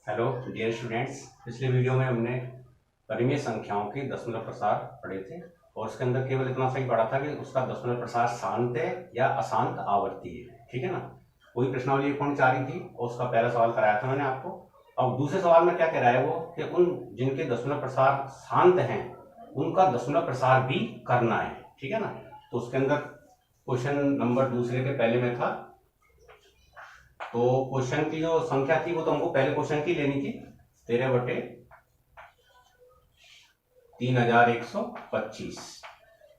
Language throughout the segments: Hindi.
Hello dear students. पिछले वीडियो में हमने परिमेय संख्याओं के दशमलव प्रसार पढ़े थे और उसके अंदर केवल इतना सही पढ़ा था कि उसका दशमलव प्रसार शांत है या अशांत आवर्ती है। ठीक है ना। वही प्रश्नावली 1.4 थी और उसका पहला सवाल कराया था मैंने आपको। अब दूसरे सवाल में क्या कह रहा है वो कि उन जिनके दशमलव प्रसार शांत हैं उनका दशमलव प्रसार भी करना है। ठीक है ना। तो उसके अंदर क्वेश्चन नंबर दूसरे के पहले में था, तो क्वेश्चन की जो संख्या थी वो तो हमको पहले क्वेश्चन की लेनी थी 13/3125।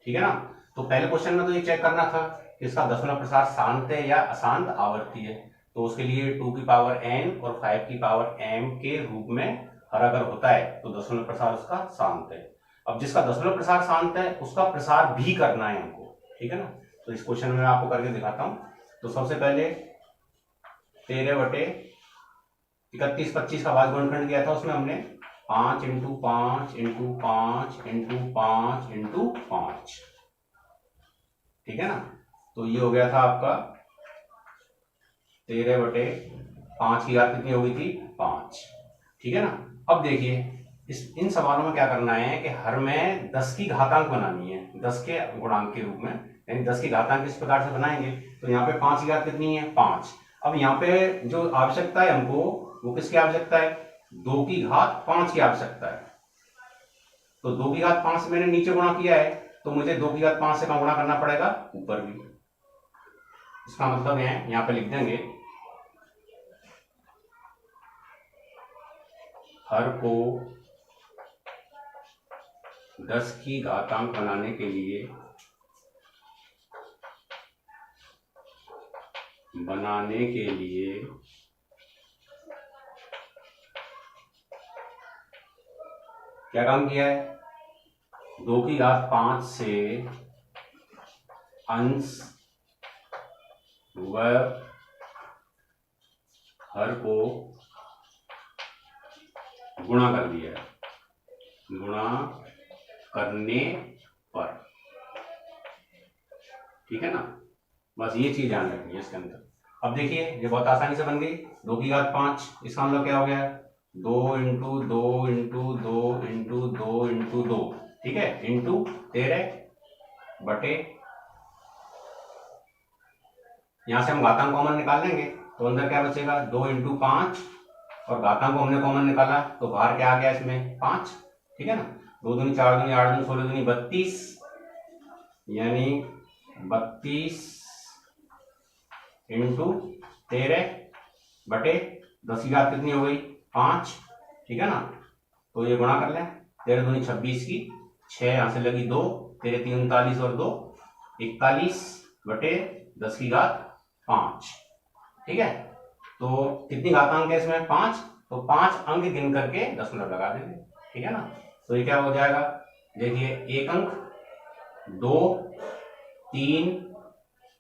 ठीक है ना। तो पहले क्वेश्चन में तो ये चेक करना था कि इसका दशमलव प्रसार शांत है या अशांत आवर्ती है। तो उसके लिए 2 की पावर n और 5 की पावर m के रूप में हर अगर होता है तो दशमलव प्रसार उसका शांत है। अब जिसका दशमलव प्रसार शांत है उसका प्रसार भी करना है हमको। ठीक है ना। तो इस क्वेश्चन में मैं आपको करके दिखाता हूं। तो सबसे पहले 13/3125 का भाग गुणनखंड किया था, उसमें हमने 5 × 5 × 5 × 5 × 5। ठीक है ना। तो ये हो गया था आपका 13/5 की घात कितनी हो गई थी 5। ठीक है ना। अब देखिए इन सवालों में क्या करना है कि हर में 10 की घातांक बनानी है, 10 के गुणांक के रूप में, यानी 10 की घातांक इस प्रकार से बनाएंगे। तो यहाँ पे 5 की घात कितनी है 5। अब यहाँ पे जो आवश्यकता है हमको वो किसकी आवश्यकता है 2 की घात 5 की आवश्यकता है। तो 2 की घात 5 से मैंने नीचे गुणा किया है तो मुझे 2 की घात 5 से कम गुणा करना पड़ेगा ऊपर भी। इसका मतलब है यहाँ पे लिख देंगे हर को 10 की घातांक बनाने के लिए क्या काम किया है 2 की घात 5 से अंश व हर को गुणा कर दिया है, गुणा करने पर। ठीक है ना। बस ये चीज ध्यान रखनी है इसके अंदर। अब देखिए ये बहुत आसानी से बन गई 2 की घात 5। इसका मतलब क्या हो गया 2 × 2 × 2 × 2 × 2। ठीक है, इंटू 13 बटे, यहां से हम घातांक कॉमन निकाल लेंगे तो अंदर क्या बचेगा 2 × 5 और घातांक को हमने कॉमन निकाला तो बाहर क्या आ गया इसमें 5। ठीक है ना। 2 दूनी 4 दूनी 8 दूनी 16 दूनी 32, यानी 32 × 13 बटे 10 की घात कितनी हो गई 5। ठीक है ना। तो ये गुणा कर लें 13 दूनी 26 की 6, यहां से लगी 2, 13 3 39 और 2 41 बटे 10 की घात 5। ठीक है। तो कितनी घातांक है इसमें 5, तो 5 अंक गिन करके दशमलव लगा देंगे। ठीक है ना। तो ये क्या हो जाएगा देखिए 1 अंक 2 3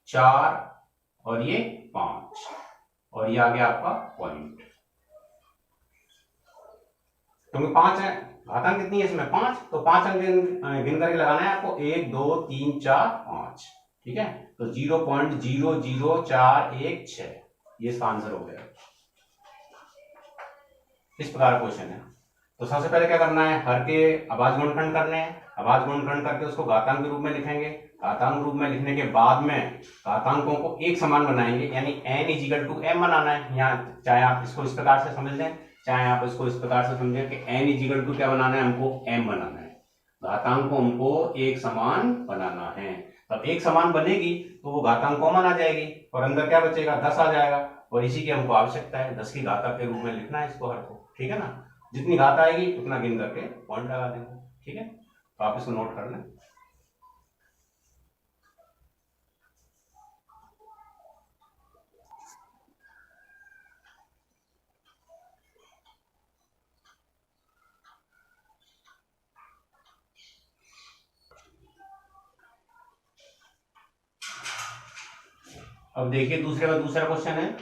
4 और ये 5 और ये आ गया आपका पॉइंट, क्योंकि 5 है घातांक कितनी है इसमें 5, तो 5 अंक गिन करके लगाना है आपको 1 2 3 4 5। ठीक है। तो 0.00416 ये इसका आंसर हो गया। इस प्रकार क्वेश्चन है। तो सबसे पहले क्या करना है हर के अभाज्य गुणनखंड करने हैं, अभाज्य गुणनखंड करके उसको घातांक के रूप में लिखेंगे। घातांक रूप में लिखने के बाद में घातांकों को एक समान बनाएंगे, यानी n = m बनाना है। यहाँ चाहे आप इसको इस प्रकार से समझ लें, चाहे आप इसको इस प्रकार से समझें कि n = क्या बनाना है हमको m बनाना है। घातांक को हमको एक समान बनाना है। तब एक समान बनेगी तो वो घातांक कॉमन आ जाएगी और अंदर क्या बचेगा 10 आ जाएगा और इसी की हमको आवश्यकता है 10 की घातांक के रूप में लिखना है इसको हर को। ठीक है ना। जितनी घात आएगी उतना गिन करके पॉइंट लगा देंगे। ठीक है। तो आप इसको नोट कर लें। अब देखिए दूसरा क्वेश्चन है।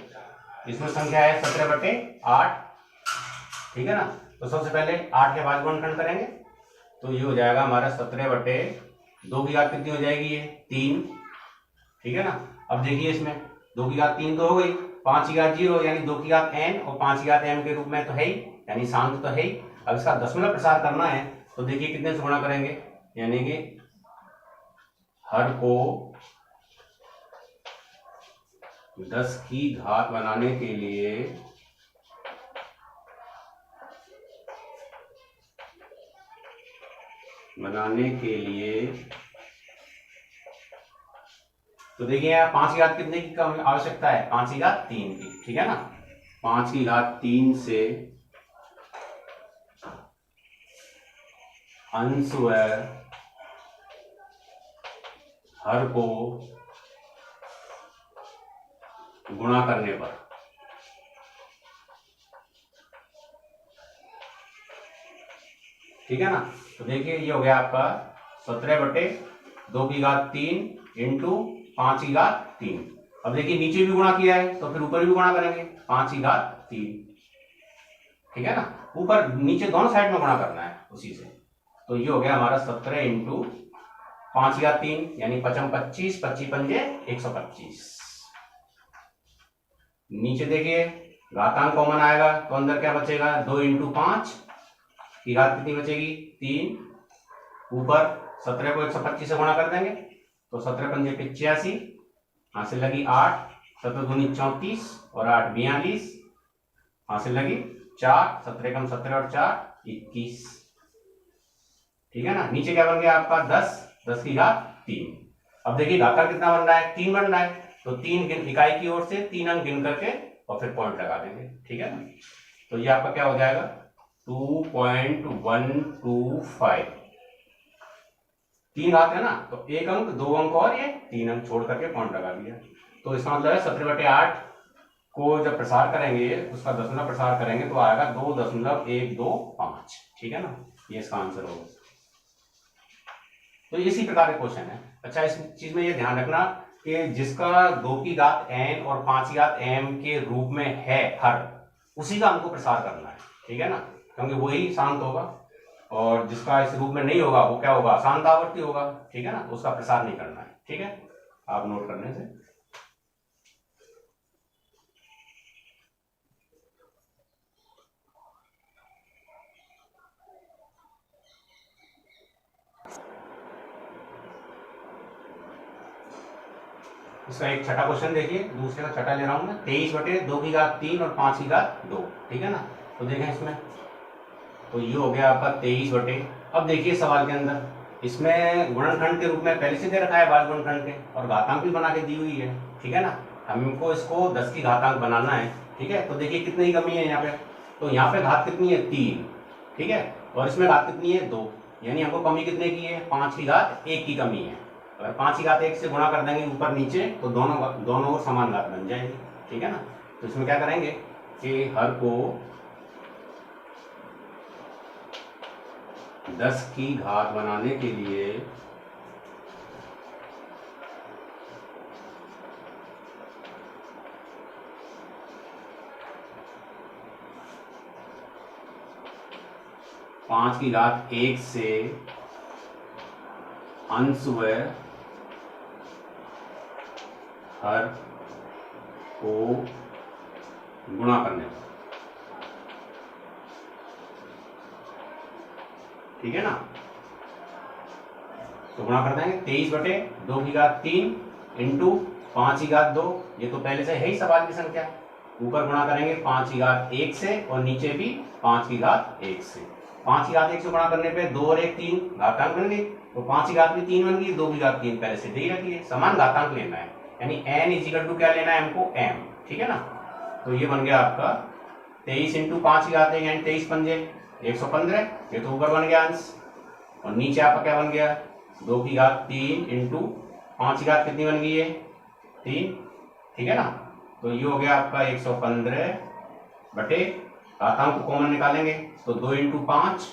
इसमें संख्या है 17/8। ठीक है ना। तो सबसे पहले 8 के भाज्य गुणनखंड करेंगे तो ये हो जाएगा हमारा 17/2 की घात कितनी हो जाएगी ये 3। ठीक है ना। अब देखिए इसमें 2 की घात 3 तो हो गई, 5 की घात 0 यानी 2 की घात n और 5 की घात m के रूप में तो है ही, यानी शांत तो है ही। अब इसका दशमलव प्रसार करना है तो देखिए कितने से गुणा करेंगे, यानी कि हर को 10 की घात बनाने के लिए तो देखिए यहाँ 5 की घात कितने की कम आवश्यकता है, 5 की घात 3 की, ठीक है ना। 5 की घात 3 से अंश व हर को गुणा करने पर, ठीक है ना। तो देखिए ये हो गया आपका 17/2 की घात 3 इंटू 5 की घात 3। अब देखिए नीचे भी गुणा किया है तो फिर ऊपर भी गुणा करेंगे 5 की घात 3, ठीक है ना। ऊपर नीचे दोनों साइड में गुणा करना है उसी से। तो ये हो गया हमारा 17 इंटू 5 की घात 3 यानी 5 25, 25 पंजे 125। नीचे देखिए घातांक कॉमन आएगा तो अंदर क्या बचेगा, 2 इंटू 5 की घात कितनी बचेगी 3। ऊपर 17 को 125 से गुणा कर देंगे तो 17 पंजे 85, हासिल लगी 8, 17 दूनी 34 और 8 42, हासिल लगी 4, 17 कम 17 और 4 21, ठीक है ना। नीचे क्या बन गया आपका 10 की घात 3। अब देखिए घातांक कितना बन रहा है, 3 बन रहा है, तो 3 इकाई की ओर से 3 अंक गिन करके और फिर पॉइंट लगा देंगे, ठीक है ना। तो ये आपका क्या हो जाएगा 2.125। 3 घात है ना, तो 1 अंक 2 अंक और ये 3 अंक छोड़ करके पॉइंट लगा दिया। तो इसका मतलब है 17/8 को जब प्रसार करेंगे उसका दशमलव प्रसार करेंगे तो आएगा 2.125, ठीक है ना। ये इसका आंसर होगा। तो इसी प्रकार के क्वेश्चन है। अच्छा इस चीज में ये ध्यान रखना कि जिसका 2 की घात n और 5 की घात m के रूप में है हर, उसी का हमको प्रसार करना है, ठीक है ना, क्योंकि वही शांत होगा। और जिसका इस रूप में नहीं होगा वो क्या होगा, शांत आवर्ती होगा, ठीक है ना, तो उसका प्रसार नहीं करना है, ठीक है। आप नोट करने से इसका एक छठा क्वेश्चन देखिए, दूसरे का छठा ले रहा हूं मैं। 23/2 की घात 3 और 5 की घात 2, ठीक है ना। तो देखें इसमें, तो ये हो गया आपका 23 अब देखिए सवाल के अंदर इसमें गुणनखंड के रूप में पहले से दे रखा है भाज्य गुणनखंड के, और घातांक भी बना के दी हुई है, ठीक है ना। हमको इसको 10 की घातांक बनाना है, ठीक है। तो देखिए कितनी ही कमी है यहाँ पे, तो यहाँ पे घात कितनी है 3, ठीक है, और इसमें घात कितनी है 2, यानी हमको कमी कितने की है 5 की घात 1 की कमी है। अगर 5 की घात 1 से गुणा कर देंगे ऊपर नीचे तो दोनों ओर समान घात बन जाएगी, ठीक है ना। तो इसमें क्या करेंगे कि हर को 10 की घात बनाने के लिए पांच की घात 1 से अंश व हर को गुणा करने पर, ठीक है ना। तो गुणा कर देंगे 23/2 की घात 3 इंटू 5 की घात 2, ये तो पहले से है ही सवाल की संख्या। ऊपर गुणा करेंगे 5 की घात 1 से और नीचे भी 5 की घात 1 से। 5 की घात 1 से गुणा करने पे 2 और 1 3 घातांक बन गई, तो 5 की घात भी 3 बन गई, 2 की घात 3 पहले से दे ही रखी है, समान घातांक लेना है, यानी n इजिकल टू क्या लेना है हमको m, ठीक है ना। तो ये बन गया आपका 23 इंटू 5 की घात 1 यानी 23 पंजे 115, ये तो ऊपर बन गया अंश, और नीचे आपका क्या बन गया 2 की घात 3 इंटू 5 की घात कितनी बन गई है 3, ठीक है ना। तो ये हो गया आपका 115 बटे घातांक को कॉमन निकालेंगे तो 2 इंटू 5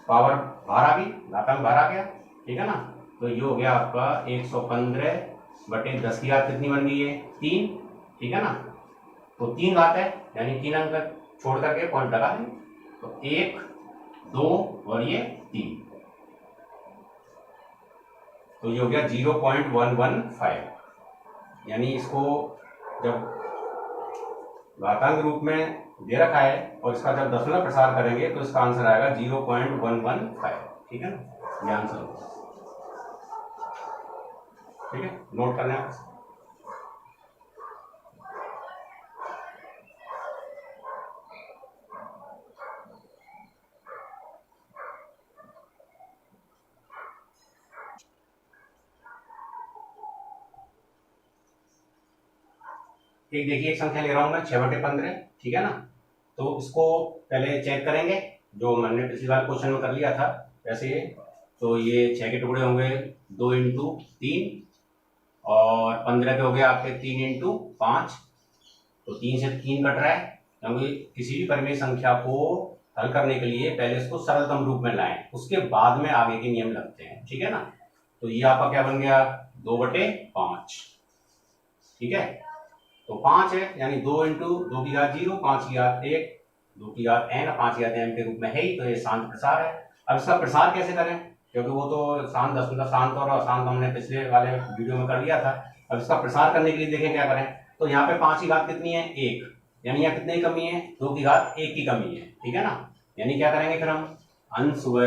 पावर बाहर आ गई, घातांक बाहर आ गया, ठीक है ना। तो ये हो गया आपका 115 बटे 10 की घात कितनी बन गई है 3, ठीक है ना। तो 3 घात है यानी 3 अंक छोड़ करके पॉइंट लगा देंगे, तो 1 2 और ये 3, तो ये हो गया 0.115, यानी इसको जब घातांक रूप में दे रखा है और इसका जब दशमलव प्रसार करेंगे तो इसका आंसर आएगा 0.115। ठीक है ना, ये आंसर होगा। ठीक है, नोट करना है। एक देखिए, एक संख्या ले रहा हूं मैं 6/15। ठीक है ना, तो इसको पहले चेक करेंगे, जो मैंने पिछली बार क्वेश्चन में कर लिया था वैसे ये। तो ये 6 के टुकड़े होंगे 2 इंटू 3 और 15 के हो गए आपके 3 इंटू 5। तो 3 से 3 कट रहा है, क्योंकि किसी भी परिमेय संख्या को हल करने के लिए पहले इसको सरलतम रूप में लाएं, उसके बाद में आगे के नियम लगते हैं। ठीक है ना, तो ये आपका क्या बन गया 2/5। ठीक है, तो 5 है, यानी 2 इंटू 2 की घात 0, 5 की घात 1, 2 की घात n, 5 की घात m के रूप में है ही, तो ये शांत प्रसार है। अब इसका प्रसार कैसे करें, क्योंकि वो तो शांत दशमलव शांत और अशांत हमने पिछले वाले वीडियो में कर लिया था। अब इसका प्रसार करने के लिए देखें क्या करें। तो यहाँ पे 5 की घात कितनी है 1, यानी यहाँ कितने की कमी है 2 की घात 1 की कमी है। ठीक है ना, यानी क्या करेंगे फिर हम अंश व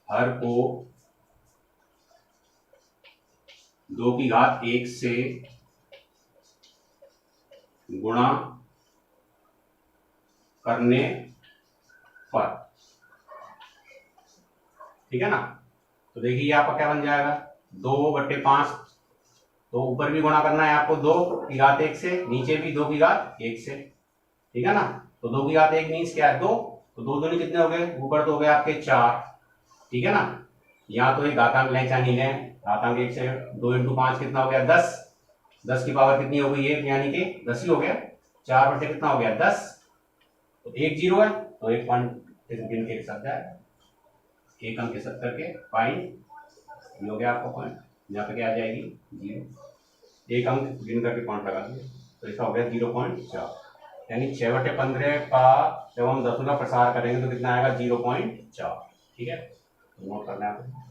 हर को 2 की घात 1 से गुणा करने पर। ठीक है ना, तो देखिए आपका क्या बन जाएगा 2/5। तो ऊपर भी गुणा करना है आपको 2 की घात 1 से, नीचे भी 2 की घात 1 से। ठीक है ना, तो 2 की घात 1 मीन्स क्या है 2, तो 2 दूनी कितने हो गए, ऊपर तो हो गए आपके 4। ठीक है ना, यहाँ तो एक घातांक लें चाहे नहीं लें, घातांक 1 से 2 इंटू 5 कितना हो गया 10। 10 की पावर कितनी हो गई 1, यानी कि 10 ही हो गया। 4 बटे कितना हो गया 10, तो 1 0 है, तो 1 पॉइंट गिन के लिख सकता है, 1 अंक के 70 के फाइन। ये हो गया आपका पॉइंट, यहाँ पे क्या आ जाएगी 0, 1 अंक गिन करके पॉइंट लगा दिए, तो इसका हो गया 0.4। यानी 6/15 का जब हम दशमलव प्रसार करेंगे तो कितना आएगा 0.4। ठीक है, तो नोट करना है आपको।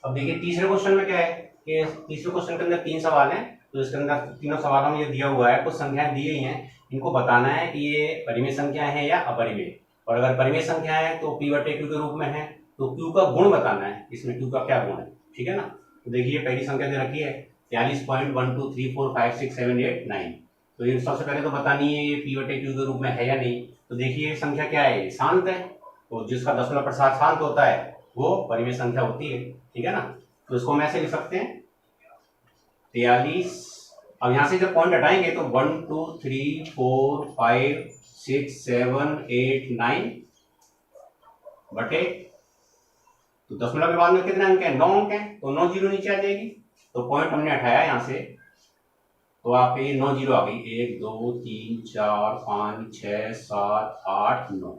अब देखिए तीसरे क्वेश्चन में क्या है कि तीसरे क्वेश्चन के अंदर 3 सवाल हैं, तो इसके अंदर तीनों सवालों में ये दिया हुआ है, कुछ संख्याएं दी गई हैं, इनको बताना है कि ये परिमेय संख्या है या अपरिमेय। और अगर परिमेय संख्या है तो p/q के रूप में है, तो q का गुण बताना है, इसमें q का क्या गुण है। ठीक है ना, तो देखिए पहली संख्या दे रखी है 43.12345678 तो ये सबसे पहले तो बतानी है ये p/q के रूप में है या नहीं। तो देखिए संख्या क्या है, शांत है, तो जिसका दशमलव प्रसार शांत होता है वो परिमेय संख्या होती है। ठीक है ना, तो इसको हम ऐसे लिख सकते हैं 43। अब यहां से जब पॉइंट हटाएंगे तो 1 2 3 4 5 6 7 8 9 बटे, तो दशमलव के बाद में कितने अंक है 9 अंक है, तो 9 जीरो नीचे आ जाएगी। तो पॉइंट हमने हटाया यहां से, तो आपके ये 9 जीरो आ गई, 1 2 3 4 5 6 7 8 9।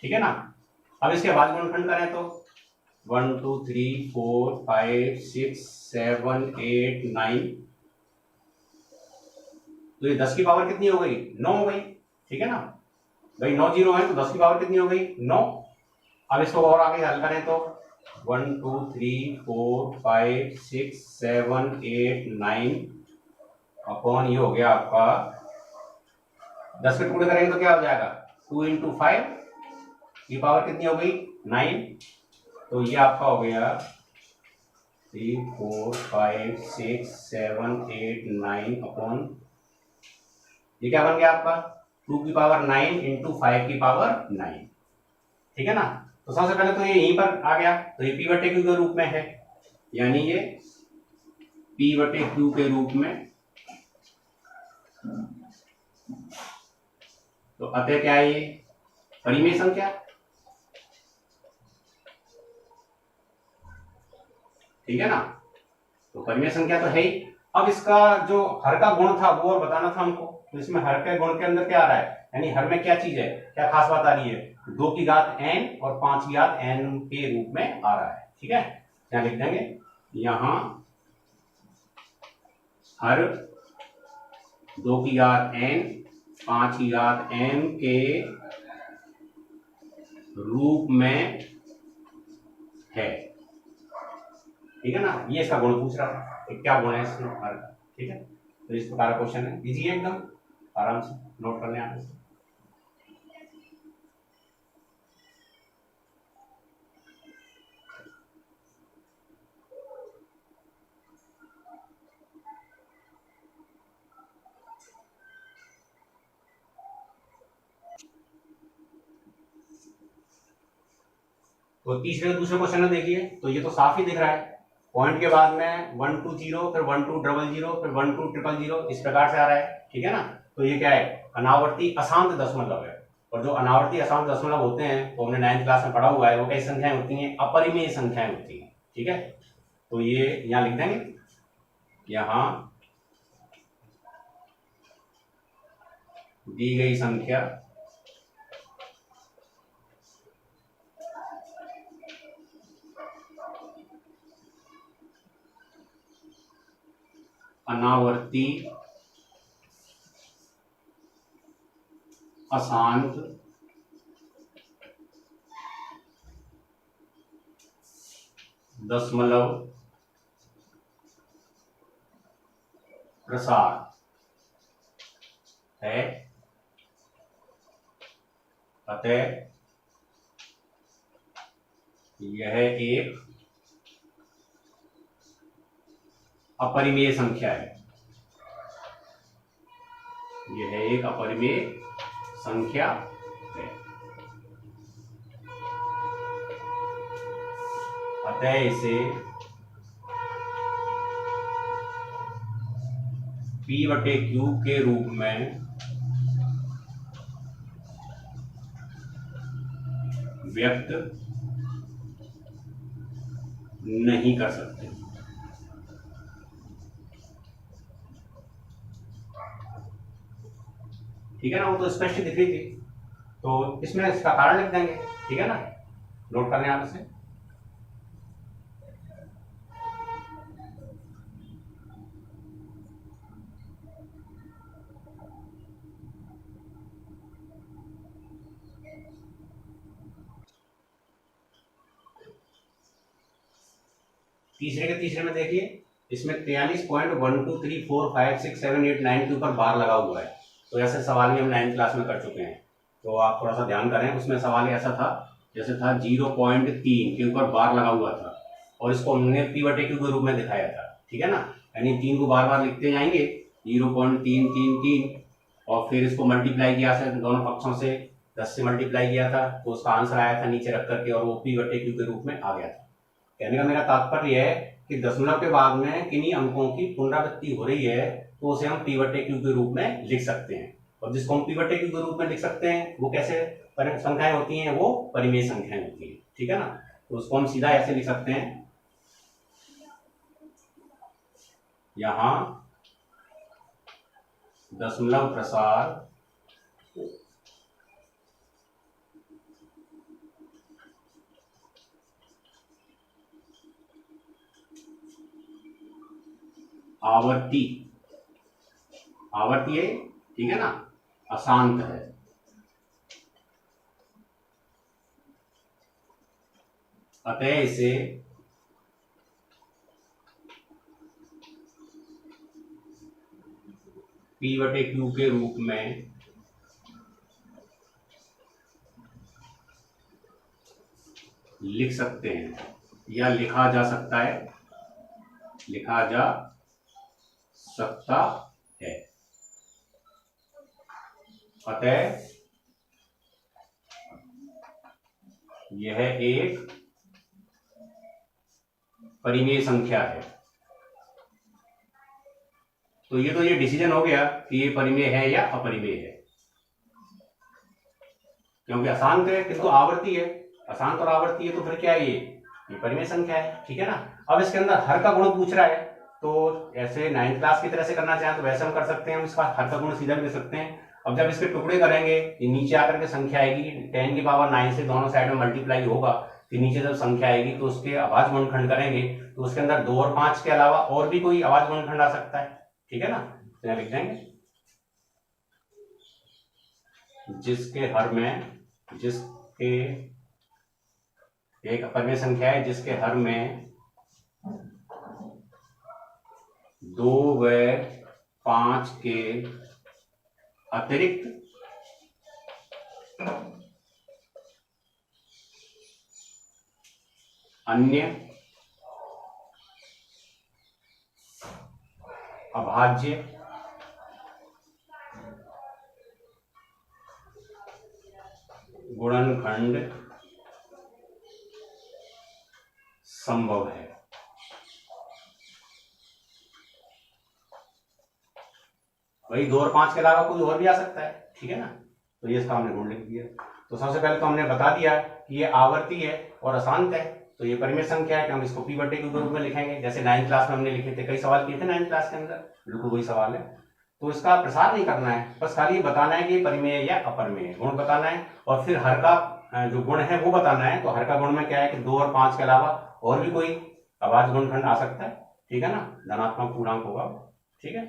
ठीक है ना, अब इसके बाद गुणनखंड करें तो 1 2 3 4 5 6 7 8 9, तो ये 10 की पावर कितनी हो गई 9 हो गई। ठीक है ना भाई, 9 जीरो है तो 10 की पावर कितनी हो गई 9। अब इसको और आगे हल करें तो 1 2 3 4 5 6 7 8 9 अपॉन ये हो गया आपका 10 के टुकड़े करेंगे तो क्या हो जाएगा 2 इंटू 5 की पावर कितनी हो गई 9, तो ये आपका हो गया 3 4 5 6 7 8 9 अपॉन ये क्या बन गया आपका 2 की पावर 9 इंटू 5 की पावर 9। ठीक है ना, तो सबसे पहले तो ये यहीं पर आ गया, तो ये p/q के रूप में है, यानी ये p/q के रूप में, तो अतः क्या है ये परिमेय संख्या। ठीक है ना, तो परिमेय संख्या तो है ही। अब इसका जो हर का गुण था वो और बताना था हमको, तो इसमें हर के गुण के अंदर क्या आ रहा है, यानी हर में क्या चीज है, क्या खास बात आ रही है 2 की घात n और 5 की घात n के रूप में आ रहा है। ठीक है, क्या लिख देंगे यहां हर 2 की घात n, 5 की घात m के रूप में है। ठीक है ना, ये इसका गुण पूछ रहा था कि क्या गुण है इसमें हर का। ठीक है, तो इस प्रकार का क्वेश्चन है, इजी है एकदम, आराम से नोट करने आने से। तो तीसरे दूसरे क्वेश्चन में देखिए, तो ये तो साफ ही दिख रहा है, पॉइंट के बाद में 1 2 0, फिर 1 2 0 0, फिर 1 2 0 0, इस प्रकार से आ रहा है। ठीक है ना, तो ये क्या है, अनावर्ती अशांत दशमलव है। और जो अनावर्ती अशांत दशमलव होते हैं वो हमने 9th क्लास में पढ़ा हुआ है, वो कैसी संख्याएं होती हैं, अपरिमेय संख्याएं होती हैं। ठीक है, तो ये यहाँ लिख देंगे, यहाँ दी गई संख्या अनावर्ती अशांत दशमलव प्रसार है, अतः यह एक अपरिमेय संख्या है। यह एक अपरिमेय संख्या है, अतः इसे p/q के रूप में व्यक्त नहीं कर सकते। ठीक है ना, वो तो स्पष्ट दिख रही थी, तो इसमें इसका कारण लिख देंगे। ठीक है ना, नोट करने आने से। तीसरे में देखिए, इसमें 43.123456789 के ऊपर बार लगा हुआ है। तो ऐसे सवाल भी हम 9th क्लास में कर चुके हैं, तो आप थोड़ा सा ध्यान करें। उसमें सवाल ऐसा था, जैसे था 0.3 के ऊपर बार लगा हुआ था, और इसको हमने p/q के रूप में दिखाया था। ठीक है ना, यानी 3 को बार बार लिखते जाएंगे, 0.333, और फिर इसको मल्टीप्लाई किया था दोनों पक्षों से, 10 से मल्टीप्लाई किया था, तो उसका आंसर आया था नीचे रख करके, और वो p/q के रूप में आ गया था। कहने का मेरा तात्पर्य है कि दशमलव के बाद में किन्हीं अंकों की पुनरावृत्ति हो रही है, तो उसे हम p/q के रूप में लिख सकते हैं। और जिसको हम p/q के रूप में लिख सकते हैं वो कैसे संख्याएं होती हैं, वो परिमेय संख्याएं होती हैं। ठीक है ना, तो उसको हम सीधा ऐसे लिख सकते हैं, यहां दशमलव प्रसार आवर्ती है, ठीक है ना, अशांत है, अतः इसे p/q के रूप में लिख सकते हैं, या लिखा जा सकता है, अतः यह एक परिमेय संख्या है। तो ये डिसीजन हो गया कि ये परिमेय है या अपरिमेय है, क्योंकि अशांत है किंतु आवर्ती है। अशांत और आवर्ती है तो फिर क्या है, ये परिमेय संख्या है। ठीक है ना, अब इसके अंदर हर का गुण पूछ रहा है, तो ऐसे 9th क्लास की तरह से करना चाहें तो वैसे हम कर सकते हैं, हम इसका हर का गुण सीधा भी दे सकते हैं। अब जब इसके टुकड़े करेंगे, ये नीचे आकर के संख्या आएगी, 10 की पावर 9 से दोनों साइड में मल्टीप्लाई होगा, फिर नीचे जब संख्या आएगी तो उसके अभाज्य गुणनखंड करेंगे, तो उसके अंदर 2 और 5 के अलावा और भी कोई अभाज्य गुणनखंड आ सकता है। ठीक है ना, तो यहाँ लिख जाएंगे जिसके हर में, जिसके, एक अपरिमेय संख्या है जिसके हर में 2 व 5 के अतिरिक्त अन्य अभाज्य गुणनखंड संभव है। वही 2 और 5 के अलावा कोई और भी आ सकता है, ठीक है ना। तो ये इसका हमने गुण लिख दिया। तो सबसे पहले तो हमने बता दिया कि ये आवर्ती है और अशांत है, तो ये परिमेय संख्या है कि हम इसको p बटे q के रूप में लिखेंगे, जैसे 9th क्लास में हमने लिखे थे, कई सवाल किए थे 9th क्लास के अंदर, बिल्कुल वही सवाल है। तो इसका प्रसार नहीं करना है, बस खाली ये बताना है कि ये परिमेय या अपरिमेय, गुण बताना है, और फिर हर का जो गुण है वो बताना है। तो हर का गुण में क्या है कि 2 और 5 के अलावा और भी कोई अभाज्य गुणनखंड आ सकता है, ठीक है ना, धनात्मक पूर्णांक होगा, ठीक है।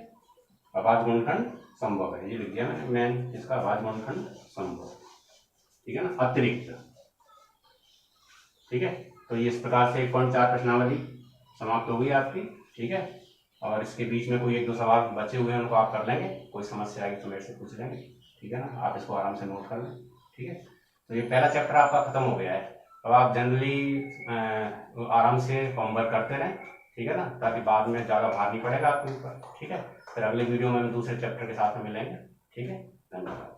अभाज्य गुणनखंड संभव है, ये लिख दिया मैंने मेन, इसका अभाज्य गुणनखंड संभव, ठीक है ना, अतिरिक्त, ठीक है। तो ये इस प्रकार से 1.4 प्रश्नावली समाप्त हो गई आपकी, ठीक है। और इसके बीच में कोई 1-2 सवाल बचे हुए हैं, उनको आप कर लेंगे, कोई समस्या आएगी तो मेरे से पूछ लेंगे, ठीक है ना, आप इसको आराम से नोट कर लें, ठीक है। तो ये पहला चैप्टर आपका खत्म हो गया है। अब आप जनरली आराम से होमवर्क करते रहें, ठीक है ना, ताकि बाद में ज़्यादा भार नहीं पड़ेगा आपके ऊपर, ठीक है। फिर अगले वीडियो में हम दूसरे चैप्टर के साथ में मिलेंगे, ठीक है। धन्यवाद।